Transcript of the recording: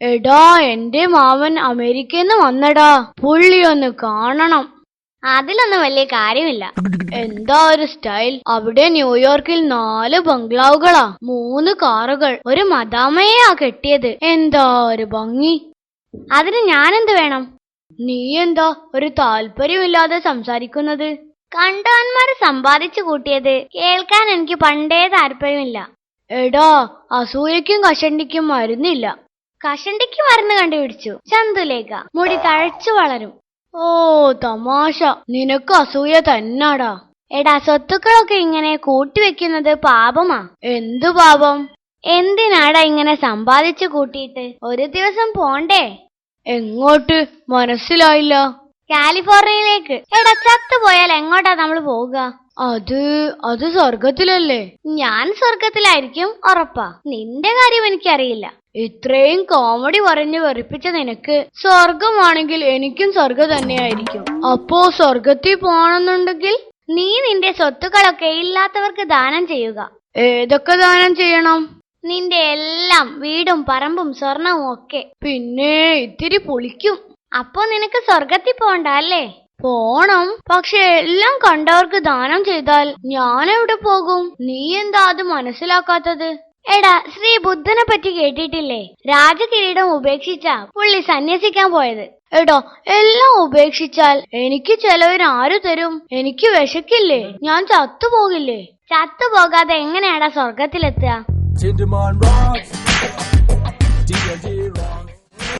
എടാ, എന്റെ മാമൻ അമേരിക്കന്ന് വന്നടാ. പുള്ളി ഒന്ന് കാണണം. അതിലൊന്നും വലിയ കാര്യമില്ല. എന്താ ഒരു സ്റ്റൈൽ! അവിടെ ന്യൂയോർക്കിൽ 4 ബംഗ്ലാവുകളാ, 3 കാറുകൾ, ഒരു മദാമയാ കെട്ടിയത്. എന്താ ഒരു ഭംഗി! അതിന് ഞാനെന്ത് വേണം? നീ എന്താ ഒരു താല്പര്യമില്ലാതെ സംസാരിക്കുന്നത്? കണ്ടവന്മാര് സമ്പാദിച്ചു കൂട്ടിയത് കേൾക്കാൻ എനിക്ക് പണ്ടേ താല്പര്യമില്ല. എടാ, അസൂയക്കും കഷണ്ടിക്കും മരുന്നില്ല. കഷണ്ടിക്ക് മരുന്ന് കണ്ടുപിടിച്ചു ചന്തുലേഖ. മുടി തഴച്ചു വളരും. ഓ തമാശ, നിനക്ക് അസൂയ തന്നാടാ. എടാ, സ്വത്തുക്കളൊക്കെ ഇങ്ങനെ കൂട്ടിവെക്കുന്നത് പാപമാ. എന്തു പാപം? എന്തിനാടാ ഇങ്ങനെ സമ്പാദിച്ചു കൂട്ടിയിട്ട് ഒരു ദിവസം പോണ്ടേ? എങ്ങോട്ട്? മനസ്സിലായില്ല. കാലിഫോർണിയയിലേക്ക്. എടാ, ചത്തുപോയാൽ എങ്ങോട്ടാ നമ്മൾ പോവുക? അത് സ്വർഗത്തിലല്ലേ? ഞാൻ സ്വർഗത്തിലായിരിക്കും, ഉറപ്പാ. നിന്റെ കാര്യം എനിക്കറിയില്ല. ഇത്രയും കോമഡി പറഞ്ഞ് വെറുപ്പിച്ച നിനക്ക് സ്വർഗമാണെങ്കിൽ എനിക്കും സ്വർഗം തന്നെയായിരിക്കും. അപ്പോ സ്വർഗത്തിൽ പോണെന്നുണ്ടെങ്കിൽ നീ നിന്റെ സ്വത്തുക്കളൊക്കെ ഇല്ലാത്തവർക്ക് ദാനം ചെയ്യുക. ഏതൊക്കെ ദാനം ചെയ്യണം? നിന്റെ എല്ലാം, വീടും പറമ്പും സ്വർണവും ഒക്കെ. പിന്നെ ഇത്തിരി പൊളിക്കും. അപ്പോ നിനക്ക് സ്വർഗത്തിൽ പോണ്ട അല്ലേ? പോണം, പക്ഷെ എല്ലാം കണ്ടവർക്ക് ദാനം ചെയ്താൽ ഞാൻ എവിടെ പോകും? നീ എന്താ അത് മനസ്സിലാക്കാത്തത്? എടാ, ശ്രീ ബുദ്ധനെ പറ്റി കേട്ടിട്ടില്ലേ? രാജകിരീടം ഉപേക്ഷിച്ചാ പുള്ളി സന്യസിക്കാൻ പോയത്. എടാ, എല്ലാം ഉപേക്ഷിച്ചാൽ എനിക്ക് ചെലവിന് ആര് തരും? എനിക്ക് വിശക്കില്ലേ? ഞാൻ ചത്തുപോകില്ലേ? ചത്തുപോകാതെ എങ്ങനെയാടാ സ്വർഗത്തിലെത്തുക?